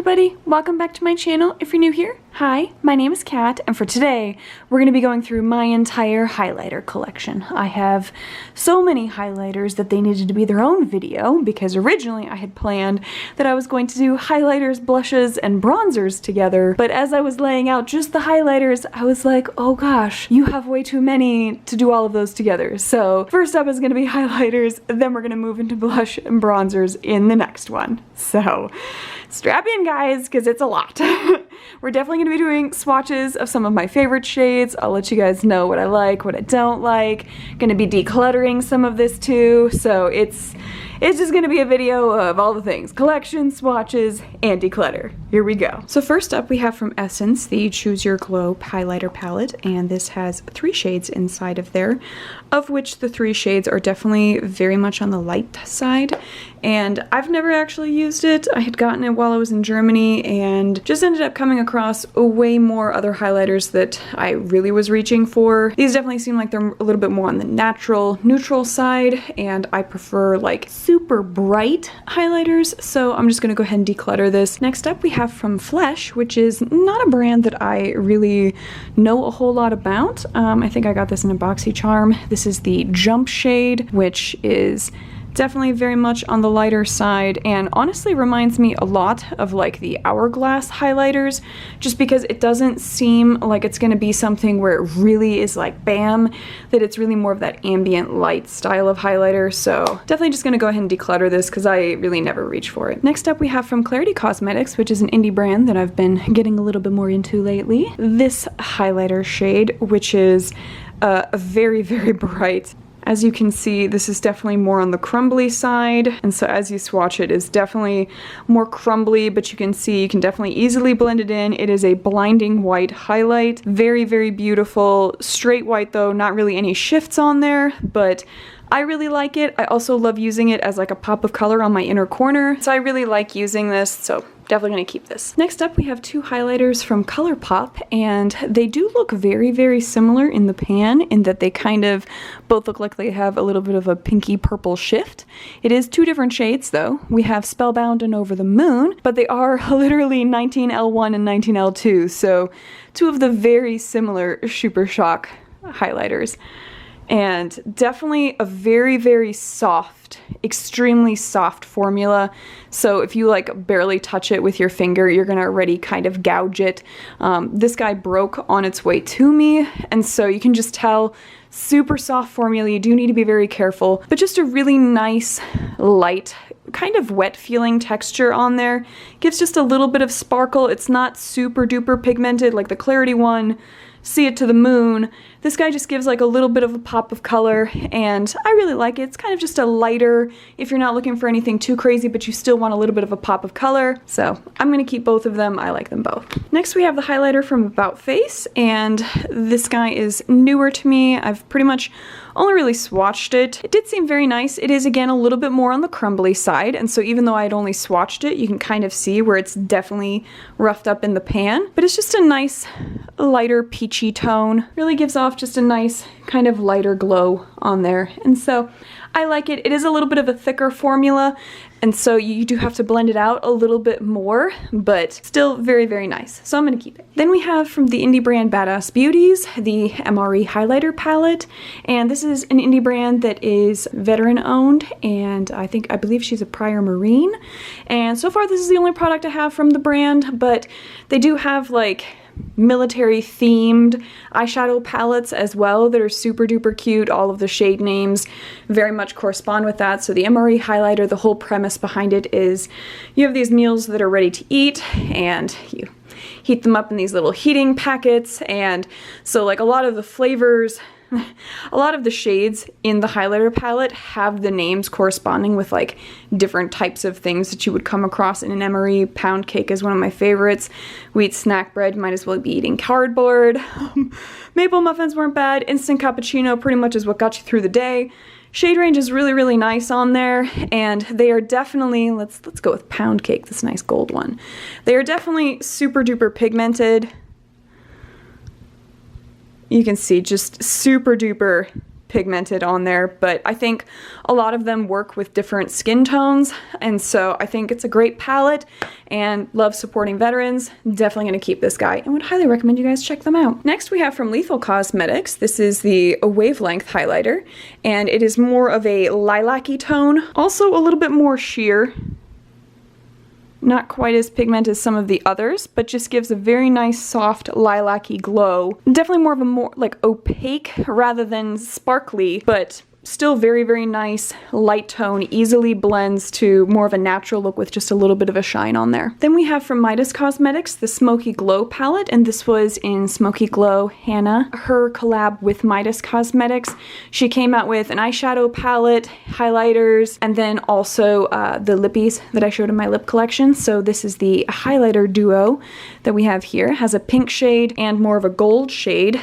everybody, welcome back to my channel. If you're new here, hi, my name is Kat, and for today we're going to be going through my entire highlighter collection. I have so many highlighters that they needed to be their own video because originally I had planned that I was going to do highlighters, blushes, and bronzers together, but as I was laying out just the highlighters, I was like, oh gosh, you have way too many to do all of those together. So first up is going to be highlighters, then we're going to move into blush and bronzers in the next one. So strap in, guys, because it's a lot. We're definitely going to be doing swatches of some of my favorite shades. I'll let you guys know what I like, what I don't like. Going to be decluttering some of this too, so it's just going to be a video of all the things. Collection, swatches, and declutter. Here we go. So first up we have from Essence the Choose Your Glow highlighter palette, and this has 3 shades inside of there, of which the 3 shades are definitely very much on the light side, and I've never actually used it. I had gotten it while I was in Germany and just ended up coming across way more other highlighters that I really was reaching for. These definitely seem like they're a little bit more on the natural, neutral side, and I prefer like super bright highlighters, so I'm just gonna go ahead and declutter this. Next up we have from Flesh, which is not a brand that I really know a whole lot about. I think I got this in a BoxyCharm. This is the Jump shade, which is definitely very much on the lighter side and honestly reminds me a lot of like the Hourglass highlighters, just because it doesn't seem like it's going to be something where it really is like bam, that it's really more of that ambient light style of highlighter. So definitely just going to go ahead and declutter this because I really never reach for it. Next up we have from Clarity Cosmetics, which is an indie brand that I've been getting a little bit more into lately. This highlighter shade, which is a very, very bright. As you can see, this is definitely more on the crumbly side, and so as you swatch it, it's definitely more crumbly, but you can see you can definitely easily blend it in. It is a blinding white highlight. Very, very beautiful. Straight white though, not really any shifts on there, but I really like it. I also love using it as like a pop of color on my inner corner, so I really like using this, so definitely gonna keep this. Next up we have 2 highlighters from ColourPop, and they do look very, very similar in the pan in that they kind of both look like they have a little bit of a pinky purple shift. It is 2 different shades though. We have Spellbound and Over the Moon, but they are literally 19L1 and 19L2, so 2 of the very similar Super Shock highlighters. And definitely a very, very soft, extremely soft formula. So if you like barely touch it with your finger, you're gonna already kind of gouge it. This guy broke on its way to me, and so you can just tell, super soft formula. You do need to be very careful, but just a really nice, light, kind of wet feeling texture on there. Gives just a little bit of sparkle. It's not super duper pigmented like the Clarity one. See It to the Moon. This guy just gives like a little bit of a pop of color, and I really like it. It's kind of just a lighter, if you're not looking for anything too crazy, but you still want a little bit of a pop of color. So I'm gonna keep both of them. I like them both. Next we have the highlighter from About Face, and this guy is newer to me. I've pretty much only really swatched it. It did seem very nice. It is again a little bit more on the crumbly side, and so even though I'd only swatched it, you can kind of see where it's definitely roughed up in the pan, but it's just a nice lighter peachy tone. Really gives off just a nice kind of lighter glow on there, and so I like it. It is a little bit of a thicker formula, and so you do have to blend it out a little bit more, but still very, very nice. So I'm gonna keep it. Then we have from the indie brand Badass Beauties, the MRE highlighter palette, and this is an indie brand that is veteran owned, and I believe she's a prior Marine, and so far this is the only product I have from the brand, but they do have like military themed eyeshadow palettes as well that are super duper cute. All of the shade names very much correspond with that. So the MRE highlighter, the whole premise behind it is you have these meals that are ready to eat and you heat them up in these little heating packets, and so like a lot of the flavors, a lot of the shades in the highlighter palette have the names corresponding with like different types of things that you would come across in an MRE. Pound cake is one of my favorites. Wheat snack bread, might as well be eating cardboard. Maple muffins weren't bad. Instant cappuccino pretty much is what got you through the day. Shade range is really, really nice on there, and they are definitely, let's go with pound cake, this nice gold one. They are definitely super duper pigmented. You can see just super duper pigmented on there, but I think a lot of them work with different skin tones, and so I think it's a great palette and love supporting veterans. Definitely going to keep this guy and would highly recommend you guys check them out. Next we have from Lethal Cosmetics. This is the Wavelength highlighter, and it is more of a lilac-y tone, also a little bit more sheer. Not quite as pigmented as some of the others, but just gives a very nice soft lilac-y glow. Definitely more of a more like opaque rather than sparkly, but still very, very nice light tone, easily blends to more of a natural look with just a little bit of a shine on there. Then we have from Midas Cosmetics the Smoky Glow palette, and this was in Smoky Glow Hannah, her collab with Midas Cosmetics. She came out with an eyeshadow palette, highlighters, and then also the lippies that I showed in my lip collection. So this is the highlighter duo that we have here. It has a pink shade and more of a gold shade.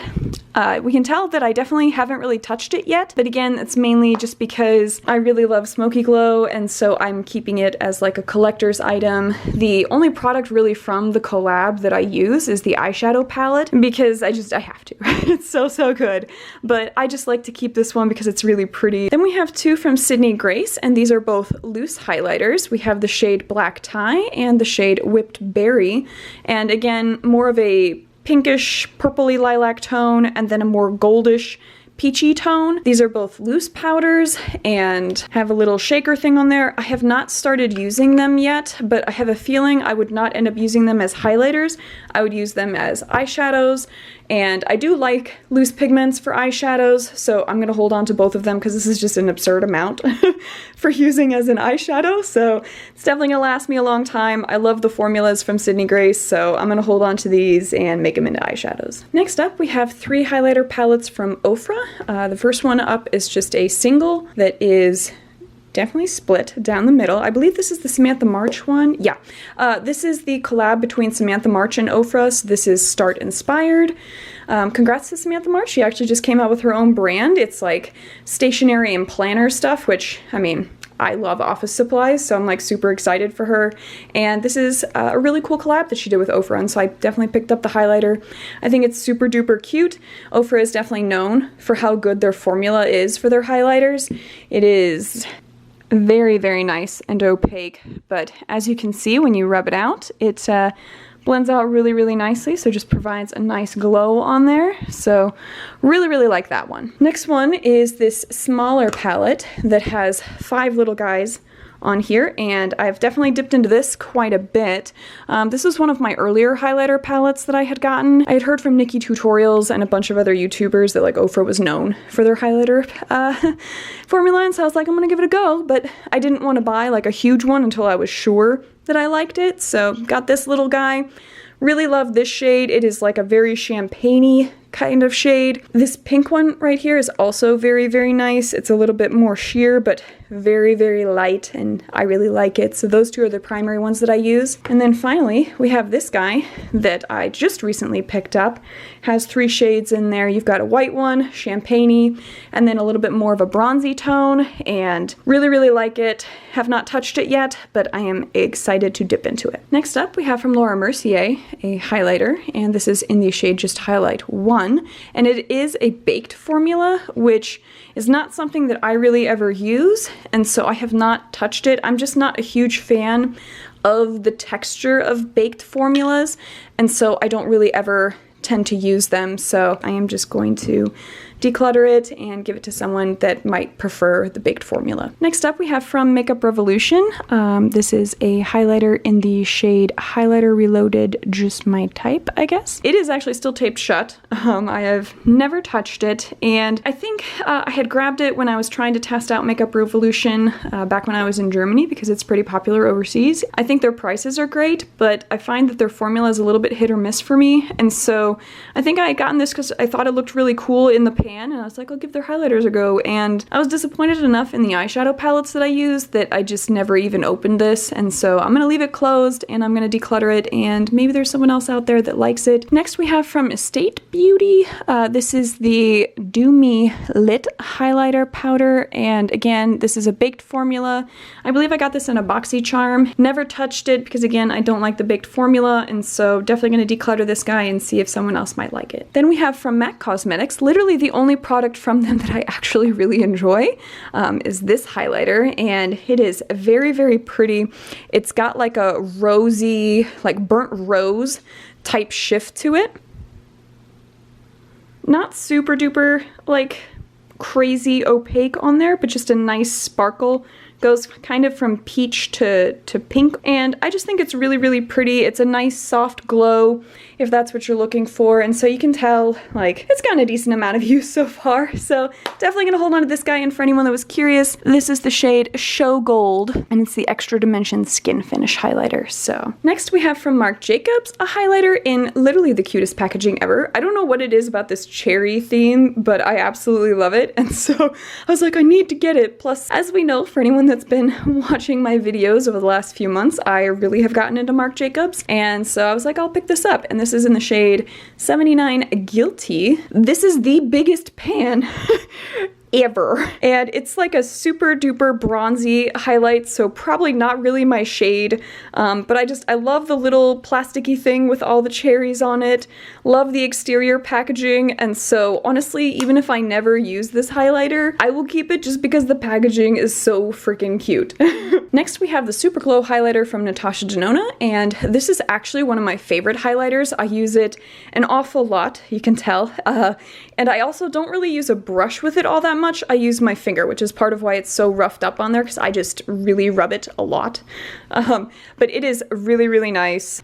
We can tell that I definitely haven't really touched it yet, but again, it's mainly just because I really love Smoky Glow, and so I'm keeping it as like a collector's item. The only product really from the collab that I use is the eyeshadow palette, because I have to. It's so good, but I just like to keep this one because it's really pretty. Then we have two from Sydney Grace, and these are both loose highlighters. We have the shade Black Tie and the shade Whipped Berry, and again, more of a pinkish purpley lilac tone and then a more goldish peachy tone. These are both loose powders and have a little shaker thing on there. I have not started using them yet, but I have a feeling I would not end up using them as highlighters. I would use them as eyeshadows, and I do like loose pigments for eyeshadows, so I'm gonna hold on to both of them because this is just an absurd amount for using as an eyeshadow, so it's definitely gonna last me a long time. I love the formulas from Sydney Grace, so I'm gonna hold on to these and make them into eyeshadows. Next up, we have three highlighter palettes from Ofra. The first one up is just a single that is definitely split down the middle. I believe this is the Samantha March one. Yeah, this is the collab between Samantha March and Ofra, so this is Start Inspired. Congrats to Samantha March. She actually just came out with her own brand. It's like stationery and planner stuff, which, I mean, I love office supplies, so I'm like super excited for her. And this is a really cool collab that she did with Ofra, and so I definitely picked up the highlighter. I think it's super duper cute. Ofra is definitely known for how good their formula is for their highlighters. It is very, very nice and opaque, but as you can see when you rub it out, it blends out really, really nicely, so just provides a nice glow on there. So really, really like that one. Next one is this smaller palette that has 5 little guys on here, and I've definitely dipped into this quite a bit. This was one of my earlier highlighter palettes that I had gotten. I had heard from Nikki Tutorials and a bunch of other YouTubers that like Ofra was known for their highlighter formula, and so I was like, I'm gonna give it a go, but I didn't want to buy like a huge one until I was sure that I liked it, so got this little guy. Really love this shade. It is like a very champagne-y kind of shade. This pink one right here is also very, very nice. It's a little bit more sheer, but very, very light, and I really like it. So those two are the primary ones that I use. And then finally, we have this guy that I just recently picked up. Has 3 shades in there. You've got a white one, champagne-y, and then a little bit more of a bronzy tone, and really, really like it. Have not touched it yet, but I am excited to dip into it. Next up, we have from Laura Mercier a highlighter, and this is in the shade Just Highlight 1, and it is a baked formula, which is not something that I really ever use, and so I have not touched it. I'm just not a huge fan of the texture of baked formulas, and so I don't really ever tend to use them, so I am just going to declutter it and give it to someone that might prefer the baked formula. Next up, we have from Makeup Revolution. This is a highlighter in the shade Highlighter Reloaded, just my type, I guess. It is actually still taped shut. I have never touched it, and I think I had grabbed it when I was trying to test out Makeup Revolution back when I was in Germany, because it's pretty popular overseas. I think their prices are great, but I find that their formula is a little bit hit or miss for me, and so I think I had gotten this because I thought it looked really cool in the pan, and I was like, I'll give their highlighters a go, and I was disappointed enough in the eyeshadow palettes that I used that I just never even opened this, and so I'm gonna leave it closed and I'm gonna declutter it, and maybe there's someone else out there that likes it. Next we have from Estate Beauty. This is the Do Me Lit highlighter powder, and again, this is a baked formula. I believe I got this in a BoxyCharm. Never touched it because again, I don't like the baked formula, and so definitely gonna declutter this guy and see if someone else might like it. Then we have from MAC Cosmetics, literally the only product from them that I actually really enjoy is this highlighter, and it is very, very pretty. It's got like a rosy, like burnt rose type shift to it. Not super duper like crazy opaque on there, but just a nice sparkle. Goes kind of from peach to pink, and I just think it's really, really pretty. It's a nice soft glow if that's what you're looking for, and so you can tell like it's gotten a decent amount of use so far, so definitely gonna hold on to this guy. And for anyone that was curious, this is the shade Show Gold, and it's the Extra Dimension Skin Finish highlighter. So next we have from Marc Jacobs a highlighter in literally the cutest packaging ever. I don't know what it is about this cherry theme, but I absolutely love it, and so I was like, I need to get it. Plus, as we know, for anyone that's been watching my videos over the last few months, I really have gotten into Marc Jacobs, and so I was like, I'll pick this up. And this is in the shade 79 Guilty. This is the biggest pan ever, and it's like a super duper bronzy highlight, so probably not really my shade, but I love the little plasticky thing with all the cherries on it. Love the exterior packaging, and so honestly, even if I never use this highlighter, I will keep it just because the packaging is so freaking cute. Next we have the Super Glow highlighter from Natasha Denona, and this is actually one of my favorite highlighters. I use it an awful lot, you can tell, and I also don't really use a brush with it all that much. I use my finger, which is part of why it's so roughed up on there, because I just really rub it a lot. But it is really, really nice.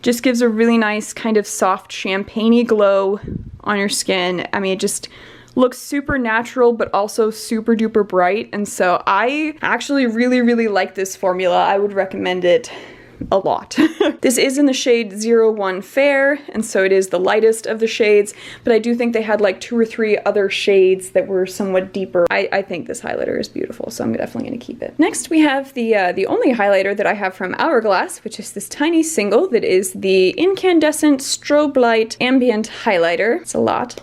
Just gives a really nice kind of soft champagne-y glow on your skin. I mean, it just looks super natural, but also super duper bright, and so I actually really, really like this formula. I would recommend it a lot. This is in the shade 01 Fair, and so it is the lightest of the shades, but I do think they had like 2 or 3 other shades that were somewhat deeper. I think this highlighter is beautiful, so I'm definitely going to keep it. Next we have the only highlighter that I have from Hourglass, which is this tiny single that is the Incandescent Strobe Light Ambient Highlighter. It's a lot.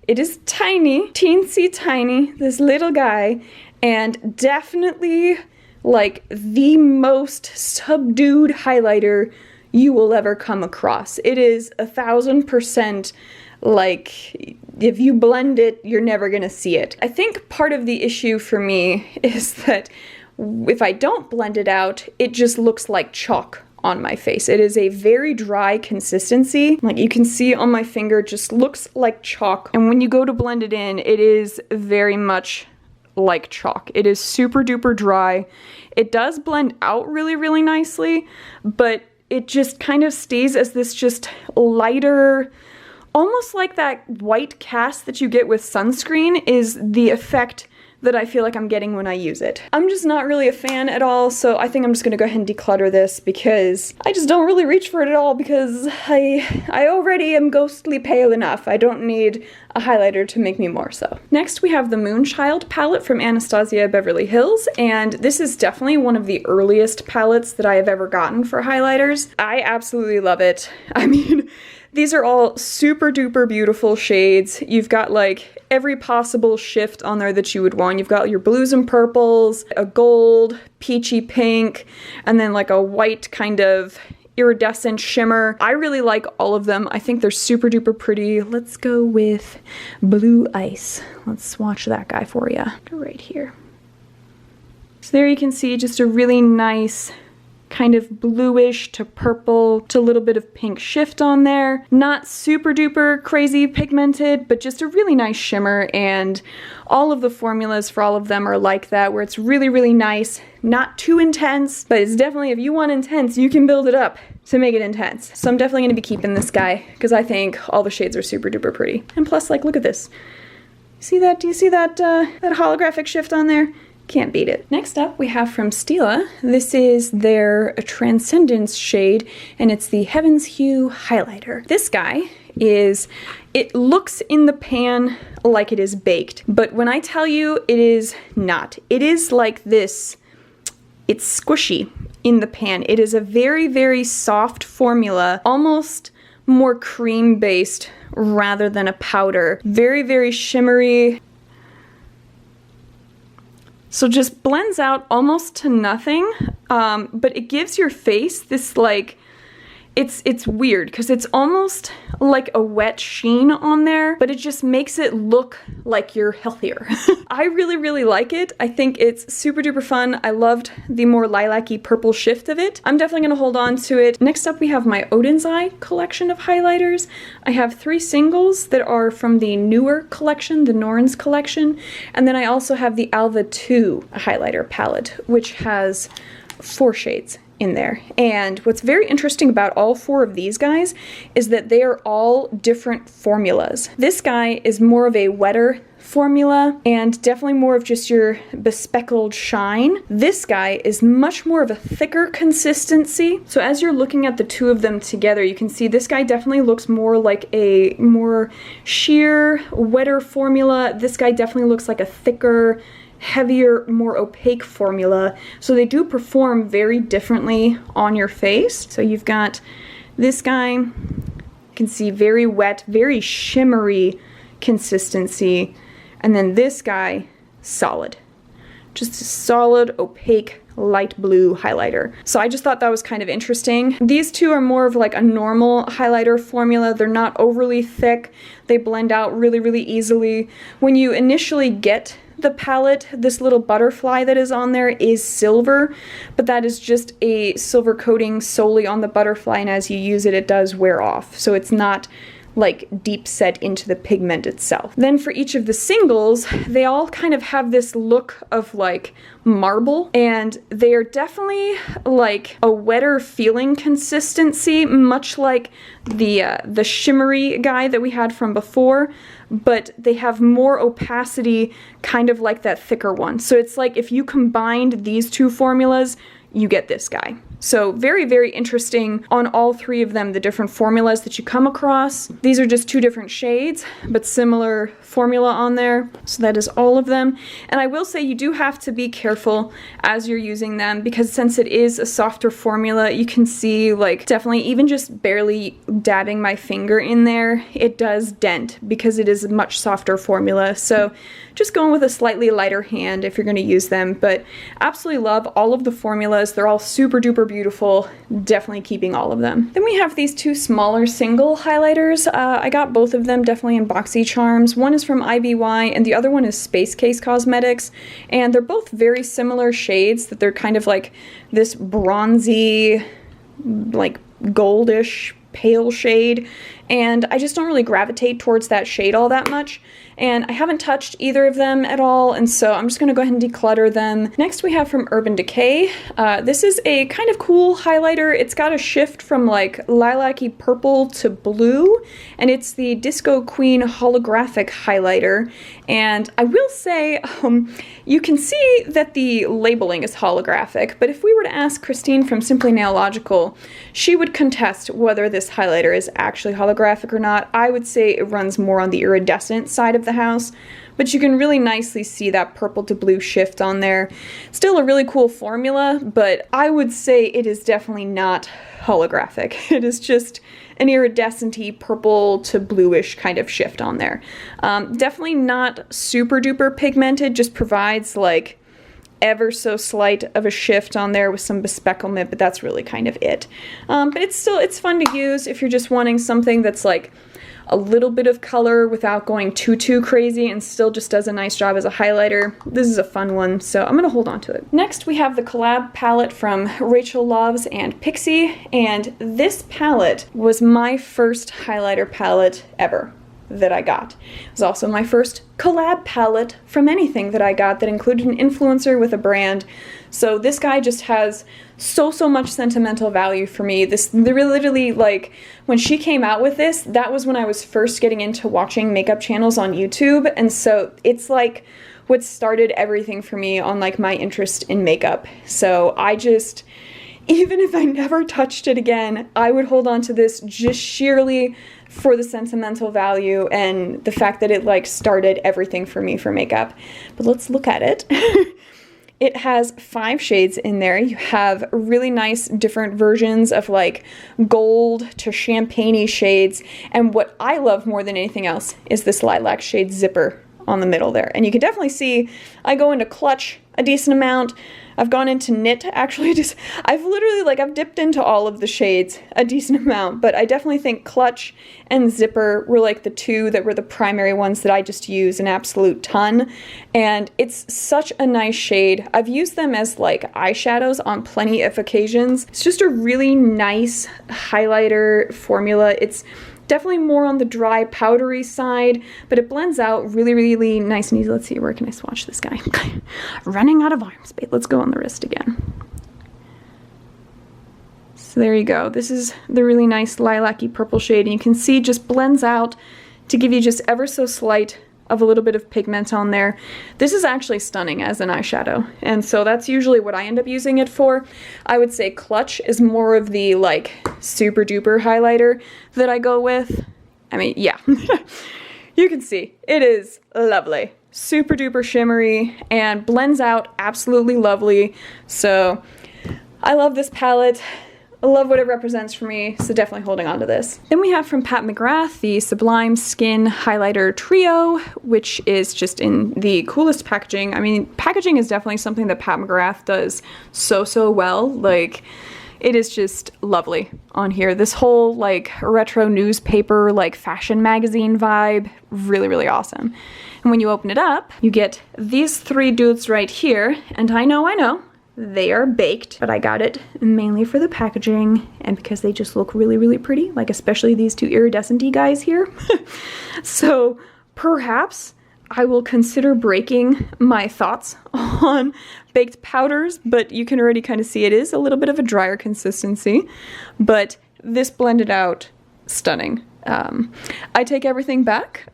It is tiny, teensy tiny, this little guy, and definitely like the most subdued highlighter you will ever come across. It is 1000% like if you blend it, you're never gonna see it. I think part of the issue for me is that if I don't blend it out, it just looks like chalk on my face. It is a very dry consistency. Like you can see on my finger, it just looks like chalk. And when you go to blend it in, it is very much like chalk. It is super duper dry. It does blend out really, really nicely, but it just kind of stays as this just lighter, almost like that white cast that you get with sunscreen is the effect that I feel like I'm getting when I use it. I'm just not really a fan at all, so I think I'm just gonna go ahead and declutter this because I just don't really reach for it at all because I already am ghostly pale enough. I don't need a highlighter to make me more so. Next we have the Moonchild palette from Anastasia Beverly Hills, and this is definitely one of the earliest palettes that I have ever gotten for highlighters. I absolutely love it. I mean, these are all super duper beautiful shades. You've got like every possible shift on there that you would want. You've got your blues and purples, a gold, peachy pink, and then like a white kind of iridescent shimmer. I really like all of them. I think they're super duper pretty. Let's go with Blue Ice. Let's swatch that guy for you. Right here. So there you can see just a really nice kind of bluish to purple to a little bit of pink shift on there. Not super duper crazy pigmented, but just a really nice shimmer, and all of the formulas for all of them are like that, where it's really, really nice, not too intense, but it's definitely, if you want intense, you can build it up to make it intense. So I'm definitely gonna be keeping this guy because I think all the shades are super duper pretty. And plus, like, look at this. See that? Do you see that, that holographic shift on there? Can't beat it. Next up we have from Stila. This is their Transcendence shade, and it's the Heaven's Hue highlighter. This guy is, it looks in the pan like it is baked, but when I tell you it is not. It is like this, it's squishy in the pan. It is a very, very soft formula, almost more cream based rather than a powder. Very, very shimmery. So just blends out almost to nothing, but it gives your face this like it's weird because it's almost like a wet sheen on there, but it just makes it look like you're healthier. I really, really like it. I think it's super duper fun. I loved the more lilac-y purple shift of it. I'm definitely gonna hold on to it. Next up, we have my Odin's Eye collection of highlighters. I have 3 singles that are from the newer collection, the Norns collection, and then I also have the Alva 2 highlighter palette, which has 4 shades in there. And what's very interesting about all 4 of these guys is that they are all different formulas. This guy is more of a wetter formula and definitely more of just your bespeckled shine. This guy is much more of a thicker consistency. So as you're looking at the 2 of them together, you can see this guy definitely looks more like a more sheer, wetter formula. This guy definitely looks like a thicker, heavier, more opaque formula. So they do perform very differently on your face. So you've got this guy, you can see very wet, very shimmery consistency. And then this guy, solid. Just a solid, opaque, light blue highlighter. So I just thought that was kind of interesting. These 2 are more of like a normal highlighter formula. They're not overly thick. They blend out really, really easily. When you initially get the palette, this little butterfly that is on there is silver, but that is just a silver coating solely on the butterfly, and as you use it, it does wear off. So it's not like deep set into the pigment itself. Then for each of the singles, they all kind of have this look of like marble, and they are definitely like a wetter feeling consistency, much like the shimmery guy that we had from before, but they have more opacity, kind of like that thicker one. So it's like if you combined these 2 formulas, you get this guy. So very, very interesting on all 3 of them, the different formulas that you come across. These are just 2 different shades, but similar formula on there. So that is all of them. And I will say you do have to be careful as you're using them, because since it is a softer formula, you can see like definitely even just barely dabbing my finger in there, it does dent because it is a much softer formula. So just going with a slightly lighter hand if you're going to use them, but absolutely love all of the formulas. They're all super duper beautiful. Definitely keeping all of them. Then we have these 2 smaller single highlighters. I got both of them definitely in BoxyCharms. One is from IBY and the other one is Space Case Cosmetics, and they're both very similar shades, that they're kind of like this bronzy, like goldish pale shade, and I just don't really gravitate towards that shade all that much. And I haven't touched either of them at all, and so I'm just going to go ahead and declutter them. Next we have from Urban Decay. This is a kind of cool highlighter. It's got a shift from like lilac-y purple to blue, and it's the Disco Queen holographic highlighter. And I will say, you can see that the labeling is holographic, but if we were to ask Christine from Simply Nailogical, she would contest whether this highlighter is actually holographic or not. I would say it runs more on the iridescent side of the house, but you can really nicely see that purple to blue shift on there. Still a really cool formula, but I would say it is definitely not holographic. It is just an iridescent-y purple to bluish kind of shift on there. Definitely not super duper pigmented, just provides like ever so slight of a shift on there with some bespecklement, but that's really kind of it. But it's fun to use if you're just wanting something that's like a little bit of color without going too crazy and still just does a nice job as a highlighter. This is a fun one, so I'm gonna hold on to it. Next we have the collab palette from Rachel Loves and Pixie, and this palette was my first highlighter palette ever that I got. It was also my first collab palette from anything that I got that included an influencer with a brand. So this guy just has so much sentimental value for me. Literally, like, when she came out with this, that was when I was first getting into watching makeup channels on YouTube, and so it's like what started everything for me on like my interest in makeup. So I just, even if I never touched it again, I would hold on to this just sheerly for the sentimental value and the fact that it like started everything for me for makeup. But let's look at it. It has 5 shades in there. You have really nice different versions of like gold to champagne-y shades, and what I love more than anything else is this lilac shade zipper on the middle there. And you can definitely see I go into clutch a decent amount. I've gone into knit, actually. I've literally, like, I've dipped into all of the shades a decent amount, but I definitely think Clutch and Zipper were like the two that were the primary ones that I just use an absolute ton, and it's such a nice shade. I've used them as like eyeshadows on plenty of occasions. It's just a really nice highlighter formula. It's definitely more on the dry, powdery side, but it blends out really, really nice and easy. Let's see, where can I swatch this guy? Running out of arm space. Let's go on the wrist again. So there you go. This is the really nice lilac-y purple shade, and you can see just blends out to give you just ever so slight of a little bit of pigment on there. This is actually stunning as an eyeshadow, and so that's usually what I end up using it for. I would say Clutch is more of the like super duper highlighter that I go with. I mean, yeah. You can see it is lovely, super duper shimmery, and blends out absolutely lovely. So I love this palette. I love what it represents for me, so definitely holding on to this. Then we have from Pat McGrath the Sublime Skin Highlighter Trio, which is just in the coolest packaging. I mean, packaging is definitely something that Pat McGrath does so well. Like, it is just lovely on here. This whole like retro newspaper, like fashion magazine vibe, really awesome. And when you open it up, you get these three dudes right here, and I know, they are baked, but I got it mainly for the packaging and because they just look really pretty, like especially these two iridescent-y guys here. So perhaps I will consider breaking my thoughts on baked powders, but you can already kind of see it is a little bit of a drier consistency, but this blended out stunning. I take everything back.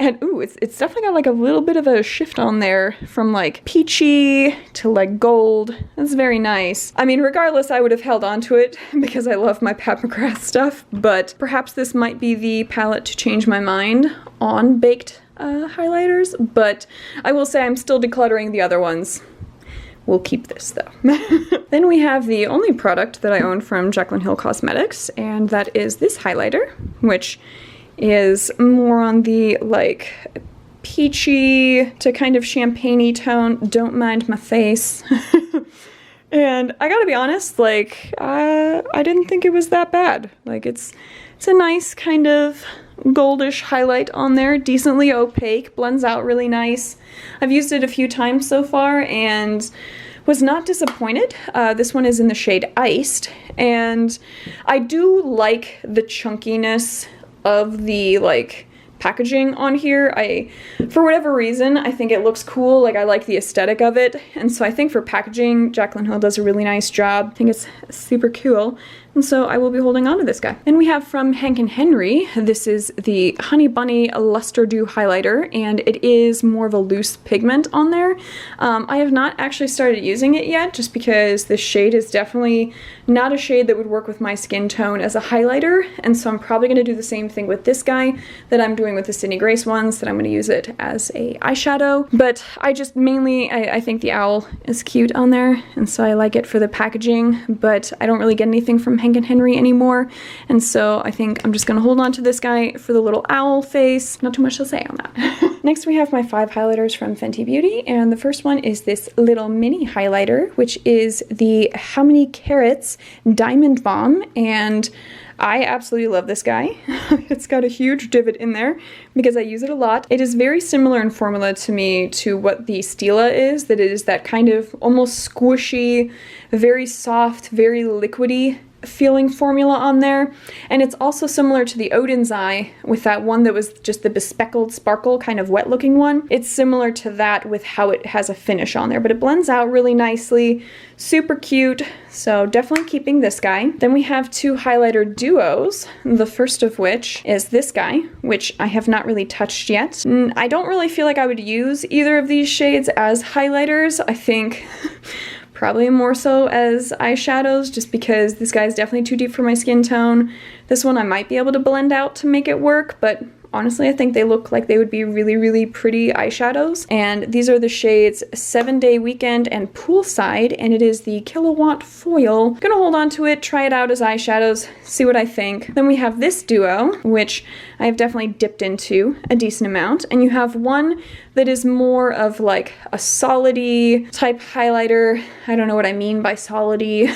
And ooh, it's definitely got like a little bit of a shift on there from like peachy to like gold. That's very nice. I mean, regardless, I would have held on to it because I love my Pat McGrath stuff, but perhaps this might be the palette to change my mind on baked highlighters, but I will say I'm still decluttering the other ones. We'll keep this though. Then we have the only product that I own from Jaclyn Hill Cosmetics, and that is this highlighter, which is more on the like peachy to kind of champagne-y tone. Don't mind my face. And I gotta be honest, like I didn't think it was that bad. Like it's a nice kind of goldish highlight on there, decently opaque, blends out really nice. I've used it a few times so far and was not disappointed. This one is in the shade Iced, and I do like the chunkiness of the like packaging on here. For whatever reason, I think it looks cool. Like I like the aesthetic of it, and so I think for packaging, Jaclyn Hill does a really nice job. I think it's super cool, and so I will be holding on to this guy. Then we have from Hank & Henry, this is the Honey Bunny Luster Dew Highlighter, and it is more of a loose pigment on there. I have not actually started using it yet, just because this shade is definitely not a shade that would work with my skin tone as a highlighter, and so I'm probably going to do the same thing with this guy that I'm doing with the Sydney Grace ones, that I'm going to use it as a eyeshadow. But I just mainly, I think the owl is cute on there, and so I like it for the packaging, but I don't really get anything from Hank & Henry anymore, and so I think I'm just going to hold on to this guy for the little owl face. Not too much to say on that. Next we have my 5 highlighters from Fenty Beauty, and the first one is this little mini highlighter, which is the How Many Carats Diamond Bomb, and I absolutely love this guy. It's got a huge divot in there because I use it a lot. It is very similar in formula to me to what the Stila is, that it is that kind of almost squishy, very soft, very liquidy feeling formula on there, and it's also similar to the Odin's Eye with that one that was just the bespeckled sparkle kind of wet looking one. It's similar to that with how it has a finish on there, but it blends out really nicely, super cute, so definitely keeping this guy. Then we have 2 highlighter duos, the first of which is this guy, which I have not really touched yet. I don't really feel like I would use either of these shades as highlighters. I think probably more so as eyeshadows, just because this guy's definitely too deep for my skin tone. This one I might be able to blend out to make it work, but honestly I think they look like they would be really pretty eyeshadows. And these are the shades 7-Day Weekend and Poolside, and it is the Kilowatt Foil. I'm gonna hold on to it, try it out as eyeshadows, see what I think. Then we have this duo, which I have definitely dipped into a decent amount, and you have one that is more of like a solidy type highlighter. I don't know what I mean by solidy,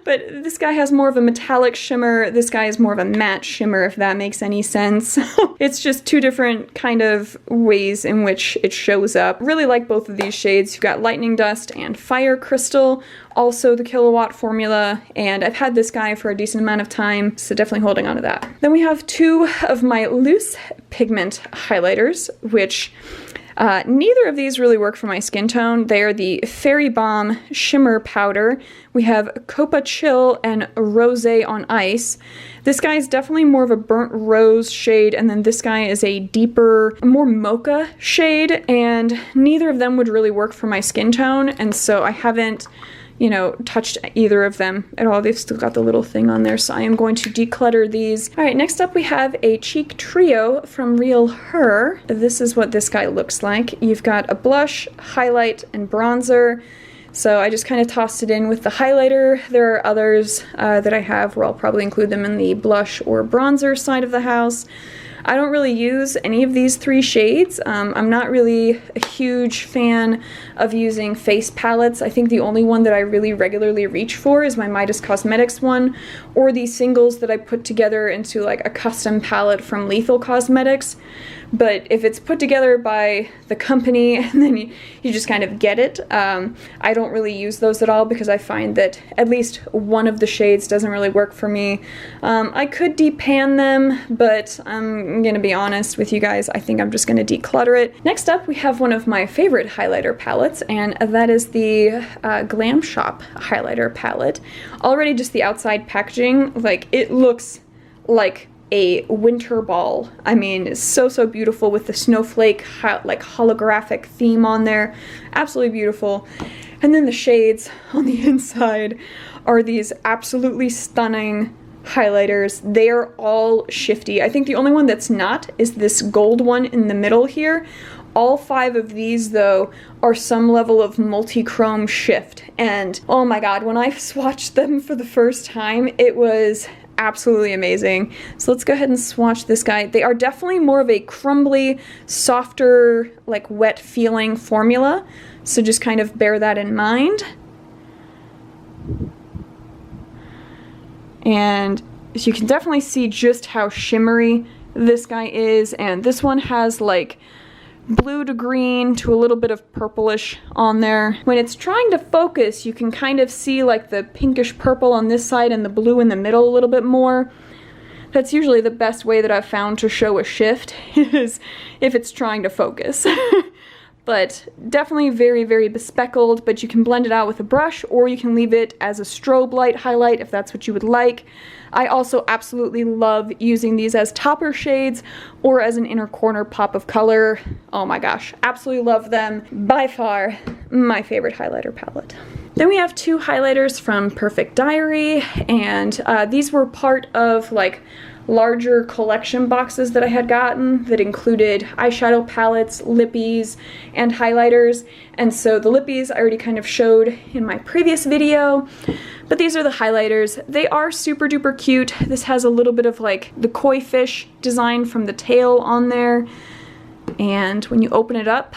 but this guy has more of a metallic shimmer. This guy is more of a matte shimmer, if that makes any sense. It's just two different kind of ways in which it shows up. Really like both of these shades. You've got Lightning Dust and Fire Crystal, also the Kilowatt formula, and I've had this guy for a decent amount of time, so definitely holding on to that. Then we have two of my loose pigment highlighters, which neither of these really work for my skin tone. They are the Fairy Balm Shimmer Powder. We have Copa Chill and Rose on Ice. This guy is definitely more of a burnt rose shade, and then this guy is a deeper, more mocha shade, and neither of them would really work for my skin tone, and so I haven't, you know, touched either of them at all. They've still got the little thing on there, so I am going to declutter these. All right, next up we have a cheek trio from Real Her. This is what this guy looks like. You've got a blush, highlight, and bronzer. So I just kind of tossed it in with the highlighter. There are others that I have where I'll probably include them in the blush or bronzer side of the house. I don't really use any of these three shades. I'm not really a huge fan of using face palettes. I think the only one that I really regularly reach for is my Midas Cosmetics one, or the singles that I put together into like a custom palette from Lethal Cosmetics. But if it's put together by the company and then you just kind of get it, I don't really use those at all because I find that at least one of the shades doesn't really work for me. I could depan them, but I'm gonna be honest with you guys, I think I'm just gonna declutter it. Next up, we have one of my favorite highlighter palettes, and that is the Glam Shop highlighter palette. Already just the outside packaging, like it looks like a winter ball. I mean, it's so beautiful with the snowflake like holographic theme on there. Absolutely beautiful. And then the shades on the inside are these absolutely stunning highlighters. They are all shifty. I think the only one that's not is this gold one in the middle here. All 5 of these, though, are some level of multi-chrome shift. And oh my god, when I swatched them for the first time, it was absolutely amazing. So let's go ahead and swatch this guy. They are definitely more of a crumbly, softer, like wet feeling formula. So just kind of bear that in mind. And you can definitely see just how shimmery this guy is. And this one has like blue to green to a little bit of purplish on there. When it's trying to focus, you can kind of see like the pinkish purple on this side and the blue in the middle a little bit more. That's usually the best way that I've found to show a shift, is if it's trying to focus. But definitely very bespeckled, but you can blend it out with a brush, or you can leave it as a strobe light highlight if that's what you would like. I also absolutely love using these as topper shades or as an inner corner pop of color. Oh my gosh, absolutely love them. By far, my favorite highlighter palette. Then we have 2 highlighters from Perfect Diary, and these were part of like larger collection boxes that I had gotten that included eyeshadow palettes, lippies, and highlighters. And so the lippies I already kind of showed in my previous video, but these are the highlighters. They are super duper cute. This has a little bit of like the koi fish design from the tail on there, and when you open it up,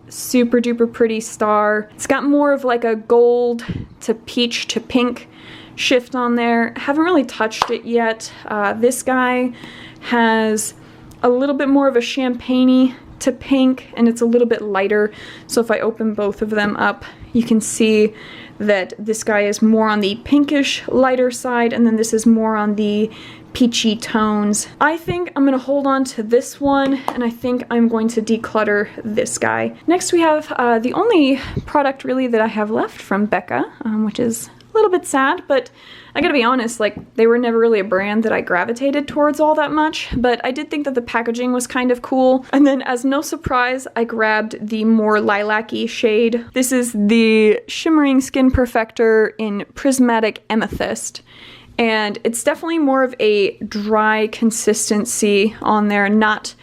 super duper pretty star. It's got more of like a gold to peach to pink shift on there. Haven't really touched it yet. This guy has a little bit more of a champagne-y to pink, and it's a little bit lighter. So if I open both of them up, you can see that this guy is more on the pinkish lighter side, and then this is more on the peachy tones. I think I'm gonna hold on to this one, and I think I'm going to declutter this guy. Next we have the only product really that I have left from Becca, which is a little bit sad, but I gotta be honest, like, they were never really a brand that I gravitated towards all that much, but I did think that the packaging was kind of cool. And then, as no surprise, I grabbed the more lilac-y shade. This is the Shimmering Skin Perfector in Prismatic Amethyst, and it's definitely more of a dry consistency on there, not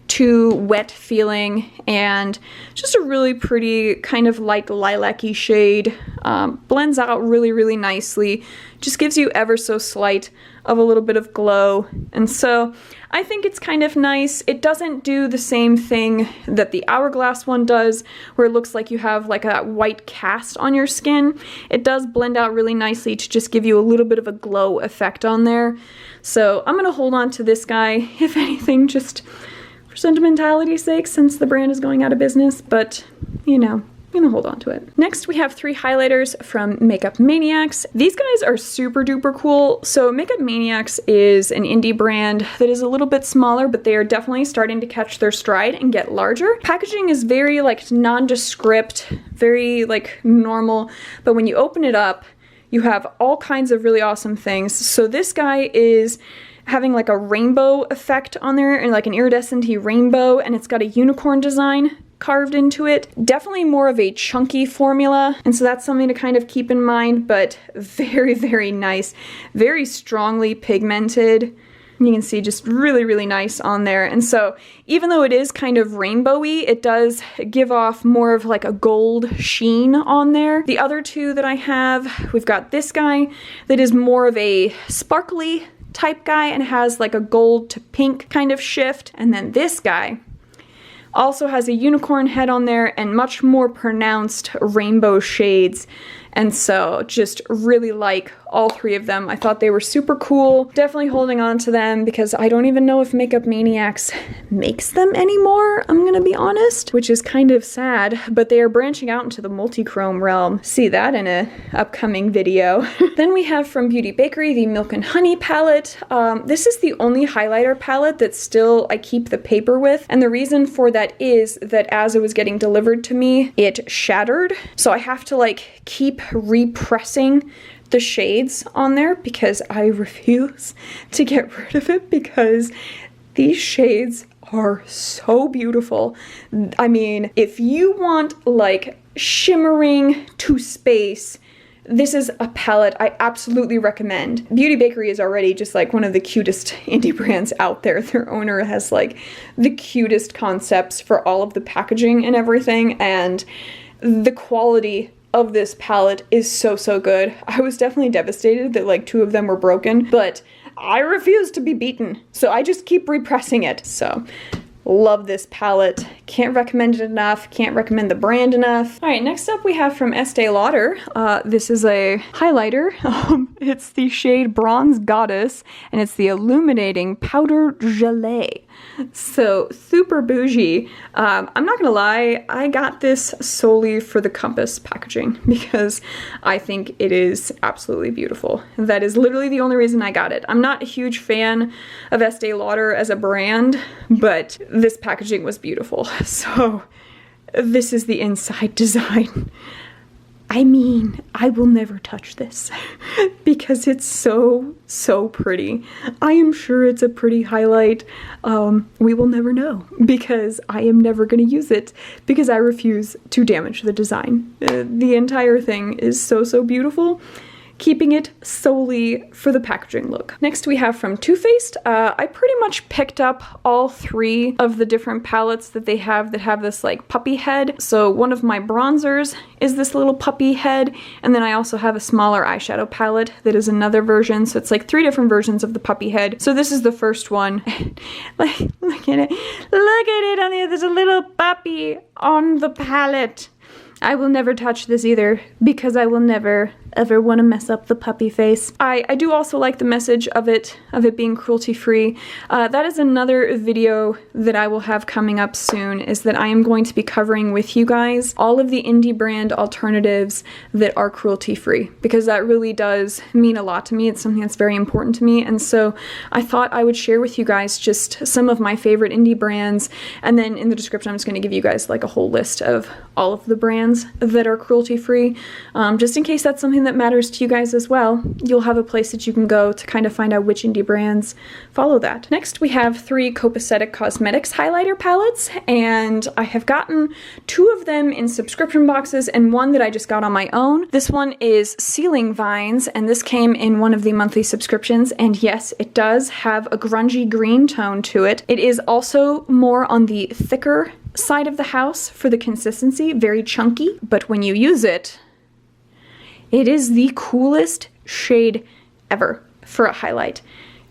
too wet feeling, and just a really pretty kind of like lilac-y shade. Blends out really, really nicely. Just gives you ever so slight of a little bit of glow. And so I think it's kind of nice. It doesn't do the same thing that the Hourglass one does, where it looks like you have like a white cast on your skin. It does blend out really nicely to just give you a little bit of a glow effect on there. So I'm gonna hold on to this guy, if anything, just for sentimentality's sake, since the brand is going out of business, but you know, I'm gonna hold on to it. Next, we have 3 highlighters from Makeup Maniacs. These guys are super duper cool. So Makeup Maniacs is an indie brand that is a little bit smaller, but they are definitely starting to catch their stride and get larger. Packaging is very like nondescript, very like normal, but when you open it up, you have all kinds of really awesome things. So this guy is having like a rainbow effect on there, and like an iridescent-y rainbow, and it's got a unicorn design carved into it. Definitely more of a chunky formula, and so that's something to kind of keep in mind, but very, very nice. Very strongly pigmented. You can see just really, really nice on there. And so even though it is kind of rainbowy, it does give off more of like a gold sheen on there. The other 2 that I have, we've got this guy that is more of a sparkly type guy and has like a gold to pink kind of shift. And then this guy also has a unicorn head on there and much more pronounced rainbow shades. And so just really like all 3 of them. I thought they were super cool. Definitely holding on to them because I don't even know if Makeup Maniacs makes them anymore, I'm gonna be honest, which is kind of sad, but they are branching out into the multi-chrome realm. See that in a upcoming video. Then we have from Beauty Bakery, the Milk and Honey palette. This is the only highlighter palette that still I keep the paper with, and the reason for that is that as it was getting delivered to me, it shattered. So I have to like keep repressing the shades on there because I refuse to get rid of it, because these shades are so beautiful. I mean, if you want like shimmering to space, this is a palette I absolutely recommend. Beauty Bakery is already just like one of the cutest indie brands out there. Their owner has like the cutest concepts for all of the packaging and everything, and the quality of this palette is so, so good. I was definitely devastated that like 2 of them were broken, but I refuse to be beaten, so I just keep repressing it. So love this palette. Can't recommend it enough. Can't recommend the brand enough. All right, next up we have from Estee Lauder. This is a highlighter. It's the shade Bronze Goddess, and it's the Illuminating Powder Gelée. So super bougie. I'm not gonna lie, I got this solely for the Compass packaging because I think it is absolutely beautiful. That is literally the only reason I got it. I'm not a huge fan of Estee Lauder as a brand, but this packaging was beautiful. So this is the inside design. I mean, I will never touch this because it's so, so pretty. I am sure it's a pretty highlight. We will never know because I am never going to use it because I refuse to damage the design. The entire thing is so, so beautiful. Keeping it solely for the packaging look. Next we have from Too Faced. I pretty much picked up all 3 of the different palettes that they have that have this like puppy head. So one of my bronzers is this little puppy head, and then I also have a smaller eyeshadow palette that is another version. So it's like 3 different versions of the puppy head. So this is the first one. Like, look at it. Look at it on there. There's a little puppy on the palette. I will never touch this either because I will never ever want to mess up the puppy face. I do also like the message of it being cruelty-free. That is another video that I will have coming up soon, is that I am going to be covering with you guys all of the indie brand alternatives that are cruelty-free, because that really does mean a lot to me. It's something that's very important to me, and so I thought I would share with you guys just some of my favorite indie brands, and then in the description I'm just going to give you guys like a whole list of all of the brands that are cruelty-free, just in case that's something that matters to you guys as well, you'll have a place that you can go to kind of find out which indie brands follow that. Next, we have 3 Copacetic Cosmetics highlighter palettes, and I have gotten 2 of them in subscription boxes and 1 that I just got on my own. This one is Ceiling Vines, and this came in one of the monthly subscriptions, and yes, it does have a grungy green tone to it. It is also more on the thicker side of the house for the consistency, very chunky, but when you use it, it is the coolest shade ever for a highlight.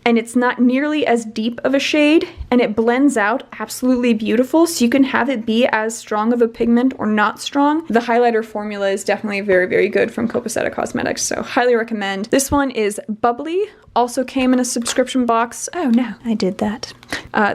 And it's not nearly as deep of a shade, and it blends out absolutely beautiful, so you can have it be as strong of a pigment or not strong. The highlighter formula is definitely very, very good from Copacetic Cosmetics, so highly recommend. This one is Bubbly, also came in a subscription box. Oh no, I did that.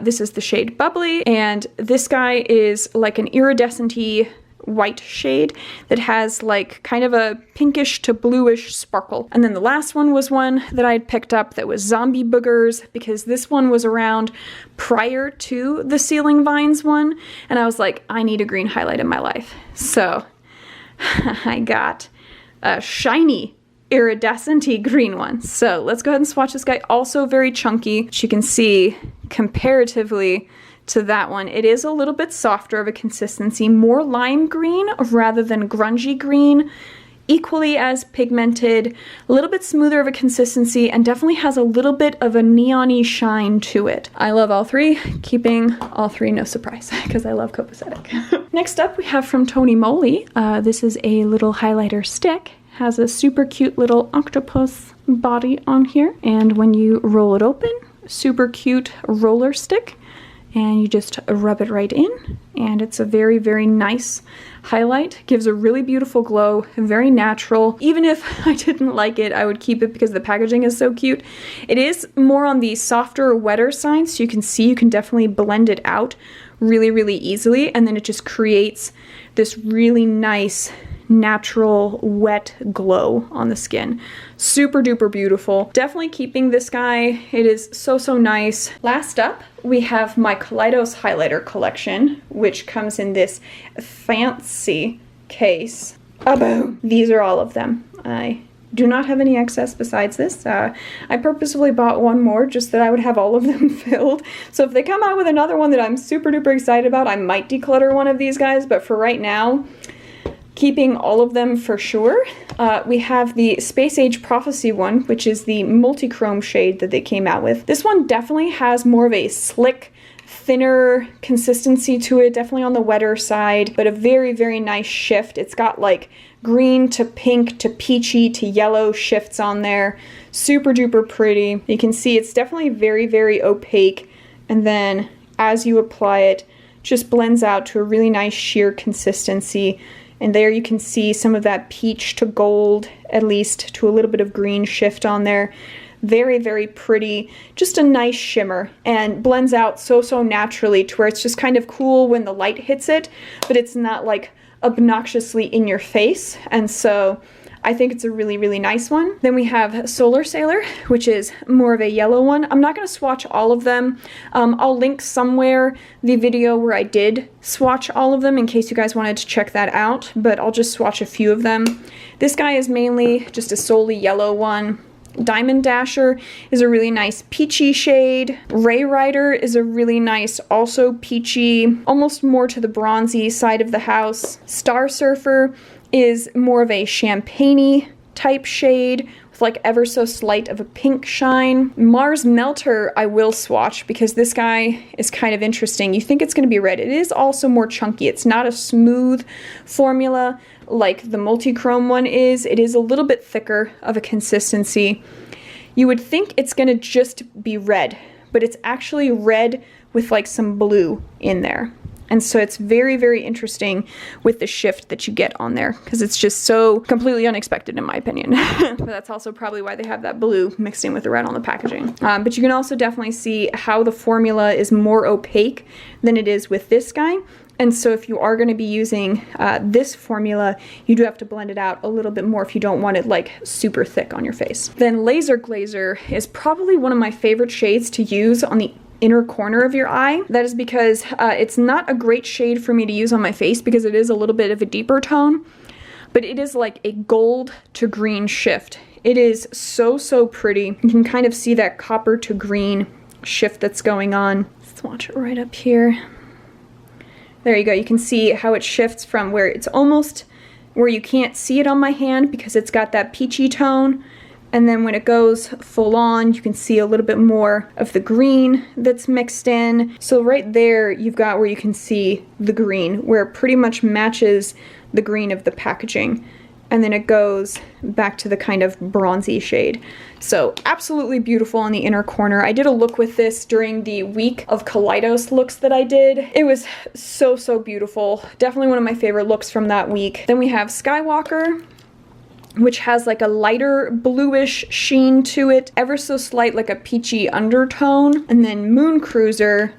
This is the shade Bubbly, and this guy is like an iridescent-y white shade that has like kind of a pinkish to bluish sparkle. And then the last one was one that I had picked up that was Zombie Boogers, because this one was around prior to the Ceiling Vines one, and I was like, I need a green highlight in my life. So I got a shiny iridescent-y green one. So let's go ahead and swatch this guy. Also very chunky, which you can see comparatively to that one. It is a little bit softer of a consistency, more lime green rather than grungy green, equally as pigmented, a little bit smoother of a consistency, and definitely has a little bit of a neon-y shine to it. I love all 3, keeping all 3 no surprise, because I love Copacetic. Next up we have from Toni Moly. This is a little highlighter stick. Has a super cute little octopus body on here, and when you roll it open, super cute roller stick, and you just rub it right in, and it's a very, very nice highlight. Gives a really beautiful glow, very natural. Even if I didn't like it, I would keep it because the packaging is so cute. It is more on the softer, wetter side, so you can see you can definitely blend it out really, really easily, and then it just creates this really nice natural wet glow on the skin. Super duper beautiful. Definitely keeping this guy. It is so, so nice. Last up, we have my Collidos highlighter collection, which comes in this fancy case. Oh, boom. These are all of them. I do not have any excess besides this. I purposefully bought one more just that I would have all of them filled. So if they come out with another one that I'm super duper excited about, I might declutter one of these guys, but for right now, keeping all of them for sure. We have the Space Age Prophecy one, which is the multi-chrome shade that they came out with. This one definitely has more of a slick, thinner consistency to it, definitely on the wetter side, but a very, very nice shift. It's got like green to pink to peachy to yellow shifts on there. Super duper pretty. You can see it's definitely very, very opaque, and then as you apply it, just blends out to a really nice sheer consistency. And there you can see some of that peach to gold, at least to a little bit of green shift on there. Very, very pretty. Just a nice shimmer, and blends out so, so naturally to where it's just kind of cool when the light hits it, but it's not like obnoxiously in your face. And so I think it's a really, really nice one. Then we have Solar Sailor, which is more of a yellow one. I'm not going to swatch all of them. I'll link somewhere the video where I did swatch all of them in case you guys wanted to check that out, but I'll just swatch a few of them. This guy is mainly just a solely yellow one. Diamond Dasher is a really nice peachy shade. Ray Rider is a really nice, also peachy, almost more to the bronzy side of the house. Star Surfer is more of a champagne-y type shade with like ever so slight of a pink shine. Mars Melter I will swatch because this guy is kind of interesting. You think it's going to be red. It is also more chunky. It's not a smooth formula like the multi-chrome one is. It is a little bit thicker of a consistency. You would think it's going to just be red, but it's actually red with like some blue in there. And so it's very, very interesting with the shift that you get on there because it's just so completely unexpected in my opinion. But that's also probably why they have that blue mixed in with the red on the packaging. But you can also definitely see how the formula is more opaque than it is with this guy. And so if you are going to be using this formula, you do have to blend it out a little bit more if you don't want it like super thick on your face. Then Laser Glazer is probably one of my favorite shades to use on the inner corner of your eye. That is because it's not a great shade for me to use on my face because it is a little bit of a deeper tone. but it is like a gold to green shift. It is so, so pretty. You can kind of see that copper to green shift that's going on. Swatch it right up here. There you go. You can see how it shifts from where it's almost where you can't see it on my hand because it's got that peachy tone. And then when it goes full on, you can see a little bit more of the green that's mixed in. So right there, you've got where you can see the green, where it pretty much matches the green of the packaging. And then it goes back to the kind of bronzy shade. So absolutely beautiful on the inner corner. I did a look with this during the week of Collidos looks that I did. It was so, so beautiful. Definitely one of my favorite looks from that week. Then we have Skywalker, which has like a lighter bluish sheen to it, ever so slight like a peachy undertone. And then Moon Cruiser,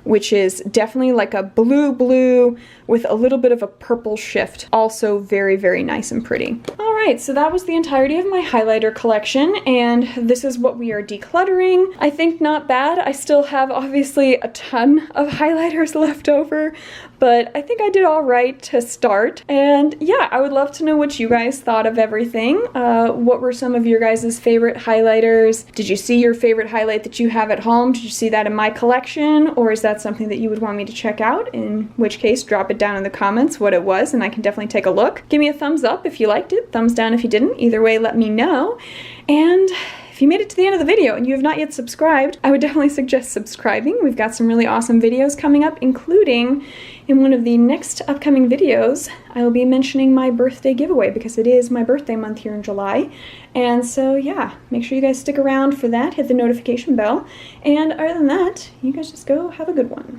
which is definitely like a blue with a little bit of a purple shift. Also very, very nice and pretty. All right, so that was the entirety of my highlighter collection, and this is what we are decluttering. I think not bad. I still have obviously a ton of highlighters left over, but I think I did all right to start. And yeah, I would love to know what you guys thought of everything. What were some of your guys' favorite highlighters? Did you see your favorite highlight that you have at home? Did you see that in my collection? Or is that something that you would want me to check out? In which case, drop it down in the comments what it was, and I can definitely take a look. Give me a thumbs up if you liked it, thumbs down if you didn't. Either way, let me know. And if you made it to the end of the video and you have not yet subscribed, I would definitely suggest subscribing. We've got some really awesome videos coming up, including in one of the next upcoming videos, I will be mentioning my birthday giveaway because it is my birthday month here in July. And so yeah, make sure you guys stick around for that, hit the notification bell. And other than that, you guys just go have a good one.